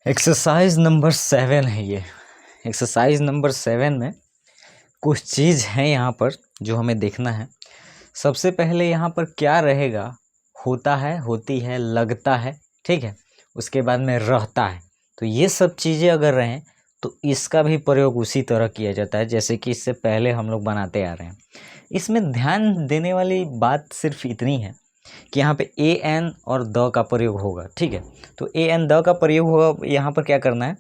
Exercise number 7 है ये। Exercise number 7 में कुछ चीज़ है यहाँ पर जो हमें देखना है। सबसे पहले यहाँ पर क्या रहेगा, होता है, होती है, लगता है, ठीक है। उसके बाद में रहता है। तो ये सब चीज़ें अगर रहें तो इसका भी प्रयोग उसी तरह किया जाता है जैसे कि इससे पहले हम लोग बनाते आ रहे हैं। इसमें ध्यान देने वाली बात सिर्फ इतनी है कि यहाँ पे ए एन और द का प्रयोग होगा, ठीक है। तो ए एन द का प्रयोग होगा। यहाँ पर क्या करना है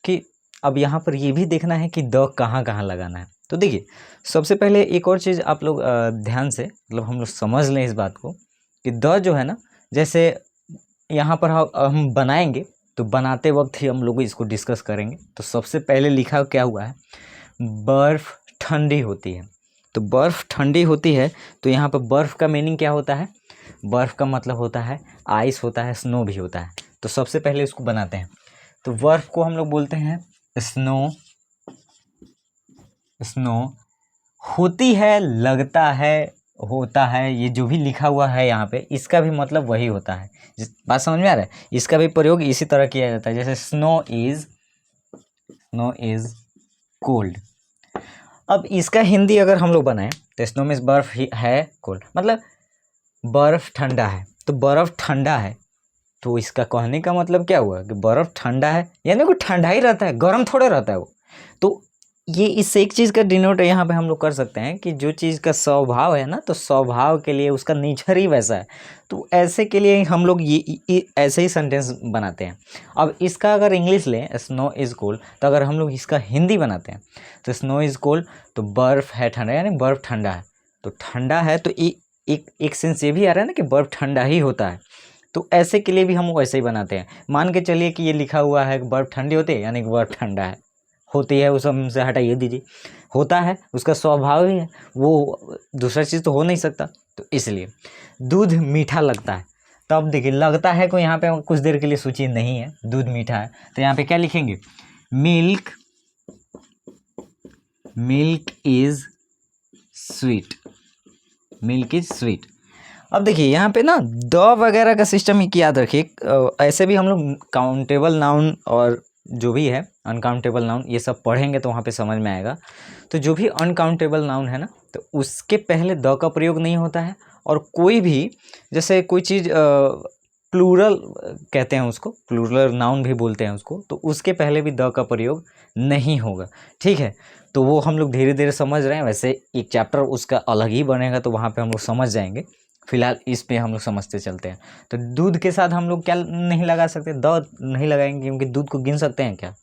कि अब यहाँ पर ये भी देखना है कि द कहाँ कहाँ लगाना है। तो देखिए, सबसे पहले एक और चीज़ आप लोग ध्यान से मतलब हम लोग समझ लें इस बात को कि द जो है ना, जैसे यहाँ पर हम बनाएंगे तो बनाते वक्त ही हम लोग इसको डिस्कस करेंगे। तो सबसे पहले लिखा क्या हुआ है, बर्फ़ ठंडी होती है। तो बर्फ़ ठंडी होती है तो यहाँ पर बर्फ़ का मीनिंग क्या होता है, बर्फ़ का मतलब होता है आइस होता है, स्नो भी होता है। तो सबसे पहले इसको बनाते हैं। तो बर्फ़ को हम लोग बोलते हैं स्नो। स्नो होती है, लगता है, होता है, ये जो भी लिखा हुआ है यहाँ पे इसका भी मतलब वही होता है। बात समझ में आ रहा है? इसका भी प्रयोग इसी तरह किया जाता है जैसे स्नो इज़ कोल्ड। अब इसका हिंदी अगर हम लोग बनाएं तो स्नो में बर्फ़ ही है, कोल्ड मतलब बर्फ़ ठंडा है। तो बर्फ़ ठंडा है तो इसका कहने का मतलब क्या हुआ कि बर्फ़ ठंडा है यानी वो ठंडा ही रहता है, गर्म थोड़े रहता है वो। तो ये इससे एक चीज़ का डिनोट यहाँ पे हम लोग कर सकते हैं कि जो चीज़ का स्वभाव है ना, तो स्वभाव के लिए उसका नेचर ही वैसा है। तो ऐसे के लिए हम लोग ये ऐसे ही सेंटेंस बनाते हैं। अब इसका अगर इंग्लिश लें स्नो इज़ कोल्ड, तो अगर हम लोग इसका हिंदी बनाते हैं तो स्नो इज़ कोल्ड तो बर्फ़ है ठंडा यानी बर्फ़ ठंडा है। तो ठंडा है तो एक सेंस ये भी आ रहा है ना कि बर्फ़ ठंडा ही होता है। तो ऐसे के लिए भी हम वैसे ही बनाते हैं। मान के चलिए कि ये लिखा हुआ है कि बर्फ़ ठंडी होती है यानी कि बर्फ़ ठंडा है। होती है उस हमसे हटाइए दीजिए, होता है उसका स्वभाव ही है, वो दूसरा चीज़ तो हो नहीं सकता। तो इसलिए दूध मीठा लगता है। तो अब देखिए, लगता है को यहाँ पे कुछ देर के लिए सोचिए नहीं है, दूध मीठा है तो यहाँ पे क्या लिखेंगे, milk is sweet. Milk is sweet. अब देखिए यहाँ पे ना द वगैरह का सिस्टम एक याद रखिए। ऐसे भी हम लोग काउंटेबल नाउन और जो भी है अनकाउंटेबल नाउन ये सब पढ़ेंगे तो वहाँ पे समझ में आएगा। तो जो भी अनकाउंटेबल नाउन है ना, तो उसके पहले द का प्रयोग नहीं होता है। और कोई भी जैसे कोई चीज़ प्लूरल कहते हैं उसको, प्लूरल नाउन भी बोलते हैं उसको, तो उसके पहले भी द का प्रयोग नहीं होगा, ठीक है। तो वो हम लोग धीरे धीरे समझ रहे हैं। वैसे एक चैप्टर उसका अलग ही बनेगा तो वहाँ पे हम लोग समझ जाएंगे। फिलहाल इस पे हम लोग समझते चलते हैं। तो दूध के साथ हम लोग क्या नहीं लगा सकते, द नहीं लगाएंगे क्योंकि दूध को गिन सकते हैं क्या,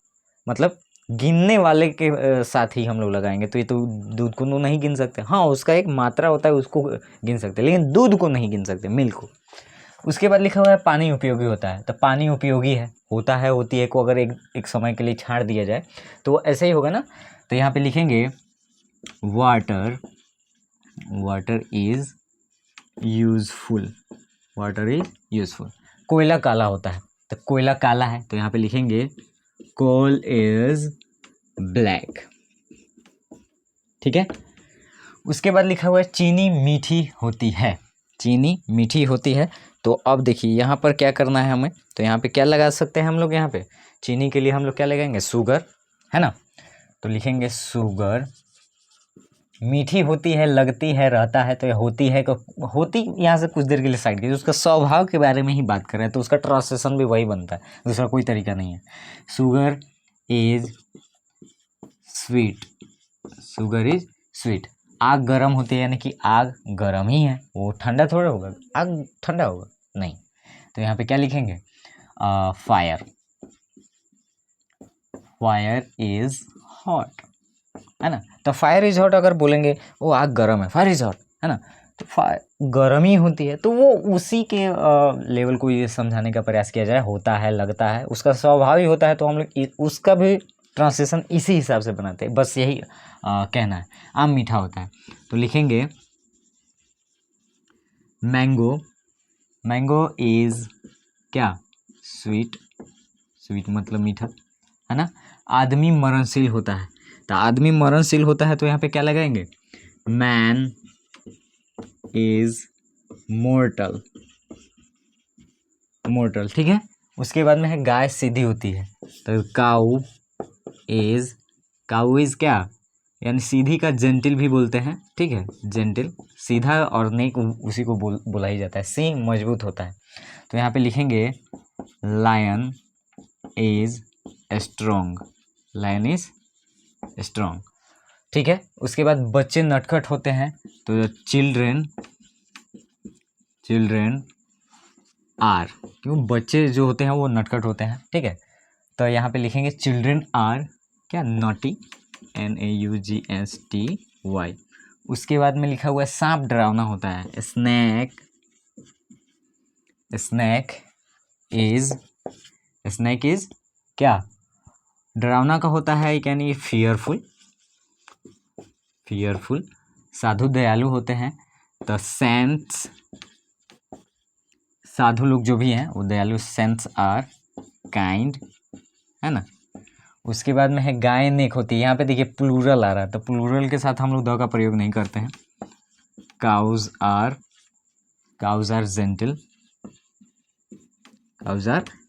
मतलब गिनने वाले के साथ ही हम लोग लगाएंगे। तो ये तो दूध को नहीं गिन सकते। हाँ, उसका एक मात्रा होता है उसको गिन सकते, लेकिन दूध को नहीं गिन सकते, मिल्क को। उसके बाद लिखा हुआ है पानी उपयोगी होता है। तो पानी उपयोगी है, होता है, होती है को अगर एक समय के लिए छाड़ दिया जाए तो ऐसे ही होगा ना। तो यहाँ पे लिखेंगे water is useful. Water is useful. कोयला काला होता है तो कोयला काला है तो यहाँ पे लिखेंगे कोल इज ब्लैक, ठीक है। उसके बाद लिखा हुआ है चीनी मीठी होती है। चीनी मीठी होती है। तो अब देखिए यहाँ पर क्या करना है हमें, तो यहाँ पे क्या लगा सकते हैं हम लोग, यहाँ पे चीनी के लिए हम लोग क्या लगाएंगे, शुगर, है ना। तो लिखेंगे शुगर। मीठी होती है, लगती है, रहता है, तो ये होती है को होती यहाँ से कुछ देर के लिए साइड कीजिए। उसका स्वभाव के बारे में ही बात कर रहे हैं तो उसका ट्रांसलेशन भी वही बनता है, दूसरा कोई तरीका नहीं है। Sugar is sweet. Sugar is sweet. आग गर्म होती है यानी कि आग गर्म ही है, वो ठंडा थोड़ा होगा, आग ठंडा होगा नहीं। तो यहाँ पे क्या लिखेंगे, फायर इज हॉट, है ना। तो फायर इज हॉट अगर बोलेंगे वो आग गर्म है, फायर इज हॉट, है ना। तो फायर गर्म ही होती है तो वो उसी के लेवल को ये समझाने का प्रयास किया जाए। होता है, लगता है, उसका स्वभाव ही होता है तो हम लोग उसका भी ट्रांसलेशन इसी हिसाब से बनाते हैं। बस यही कहना है। आम मीठा होता है तो लिखेंगे मैंगो इज क्या, स्वीट। स्वीट मतलब मीठा, है ना। आदमी मरणशील होता है तो आदमी मरणशील होता है तो यहाँ पे क्या लगाएंगे, मैन इज मोर्टल। ठीक है। उसके बाद में है गाय सीधी होती है, तो काऊ इज क्या, यानी सीधी का जेंटिल भी बोलते हैं, ठीक है, जेंटिल सीधा, और नेक उसी को बोला ही जाता है। सींग मजबूत होता है, तो यहाँ पे लिखेंगे lion is strong, lion is strong, ठीक है। उसके बाद बच्चे नटखट होते हैं, तो चिल्ड्रेन आर, क्यों बच्चे जो होते हैं वो नटखट होते हैं, ठीक है। तो यहाँ पे लिखेंगे चिल्ड्रेन आर क्या, नॉटी, NAUGSTY। उसके बाद में लिखा हुआ है सांप डरावना होता है, स्नैक इज क्या, डरावना का होता है, यानी फियरफुल। साधु दयालु होते हैं, तो सेंट्स, साधु लोग जो भी हैं वो दयालु, सेंट्स आर काइंड, है ना। उसके बाद में है गाय नेक होती है, यहाँ पे देखिए प्लूरल आ रहा है, तो प्लूरल के साथ हम लोग द का प्रयोग नहीं करते हैं। काउज आर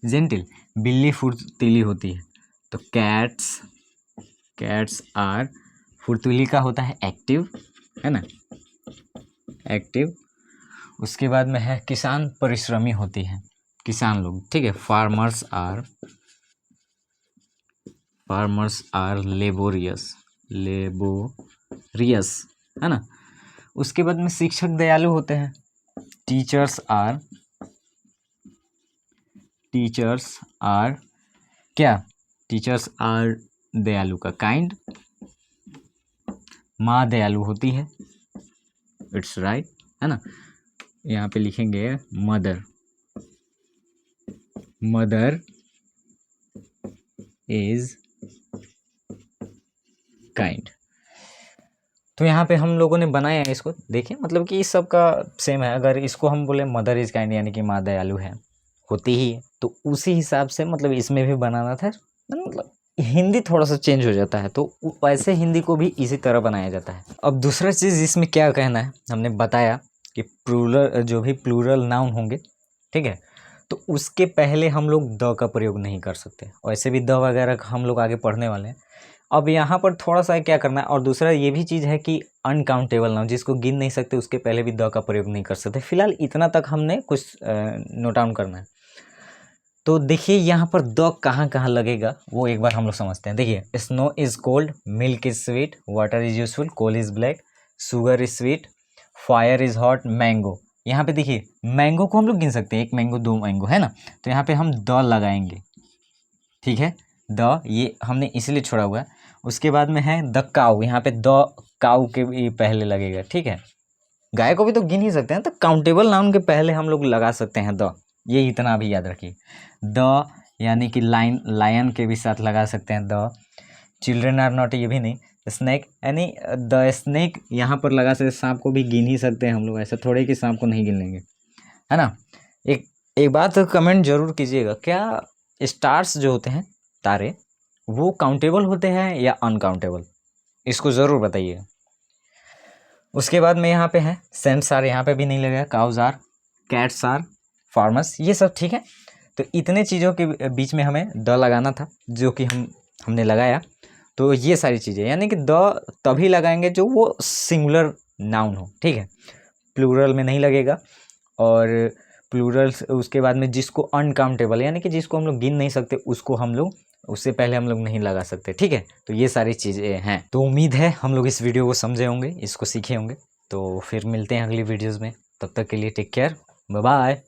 जेंटिल, बिल्ली फुर्तीली होती है, तो कैट्स आर, फुर्तीली का होता है एक्टिव, है ना, एक्टिव। उसके बाद में है किसान परिश्रमी होती है, किसान लोग, ठीक है, फार्मर्स आर लेबोरियस, है ना। उसके बाद में शिक्षक दयालु होते हैं, टीचर्स आर क्या, टीचर्स आर दयालु का काइंड। माँ दयालु होती है, इट्स राइट, है ना। यहाँ पे लिखेंगे मदर इज काइंड। तो यहाँ पे हम लोगों ने बनाया है इसको, देखिए मतलब कि इस सब का सेम है। अगर इसको हम बोले मदर इज काइंड यानी कि माँ दयालु है, होती ही है, तो उसी हिसाब से मतलब इसमें भी बनाना था, मतलब हिंदी थोड़ा सा चेंज हो जाता है, तो वैसे हिंदी को भी इसी तरह बनाया जाता है। अब दूसरा चीज़ इसमें क्या कहना है, हमने बताया कि प्लूरल, जो भी प्लूरल नाउन होंगे, ठीक है, तो उसके पहले हम लोग द का प्रयोग नहीं कर सकते। वैसे भी द वगैरह हम लोग आगे पढ़ने वाले हैं। अब यहाँ पर थोड़ा सा क्या करना है, और दूसरा ये भी चीज़ है कि अनकाउंटेबल नाउन, जिसको गिन नहीं सकते, उसके पहले भी द का प्रयोग नहीं कर सकते। फिलहाल इतना तक हमने कुछ नोट डाउन करना है। तो देखिए यहाँ पर द कहाँ कहाँ लगेगा वो एक बार हम लोग समझते हैं। देखिए, snow is cold, milk is sweet, water is useful, coal is black, sugar is sweet, fire is hot, mango. यहाँ पे देखिए मैंगो को हम लोग गिन सकते हैं, 1 मैंगो 2 मैंगो, है ना। तो यहाँ पे हम द लगाएंगे, ठीक है, द ये हमने इसलिए छोड़ा हुआ है। उसके बाद में है द काऊ, यहाँ पे द काऊ के भी पहले लगेगा, ठीक है। गाय को भी तो गिन ही सकते हैं, तो काउंटेबल नाउन के पहले हम लोग लगा सकते हैं द, ये इतना भी याद रखिए। द यानी कि लायन के भी साथ लगा सकते हैं द। चिल्ड्रेन आर नॉट, ये भी नहीं। स्नैक यानी द स्नैक यहाँ पर लगा सकते, सांप को भी गिन ही सकते हैं हम लोग, ऐसा थोड़े कि सांप को नहीं गिन लेंगे, है ना। एक बात कमेंट जरूर कीजिएगा, क्या स्टार्स जो होते हैं, तारे, वो काउंटेबल होते हैं या अनकाउंटेबल, इसको ज़रूर बताइएगा। उसके बाद में यहाँ पे है सेंट्स आर, यहाँ पे भी नहीं लगेगा। Cows are, cats are, farmers, ये सब ठीक है। तो इतने चीज़ों के बीच में हमें द लगाना था, जो कि हमने लगाया। तो ये सारी चीज़ें, यानी कि द तभी लगाएंगे जो वो सिंगुलर नाउन हो, ठीक है, प्लूरल में नहीं लगेगा। और प्लूरल उसके बाद में जिसको अनकाउंटेबल यानी कि जिसको हम लोग गिन नहीं सकते, उसको हम लोग उससे पहले हम लोग नहीं लगा सकते, ठीक है। तो ये सारी चीज़ें हैं। तो उम्मीद है हम लोग इस वीडियो को समझे होंगे, इसको सीखे होंगे। तो फिर मिलते हैं अगली वीडियोज़ में, तब तक के लिए टेक केयर, बाय बाय।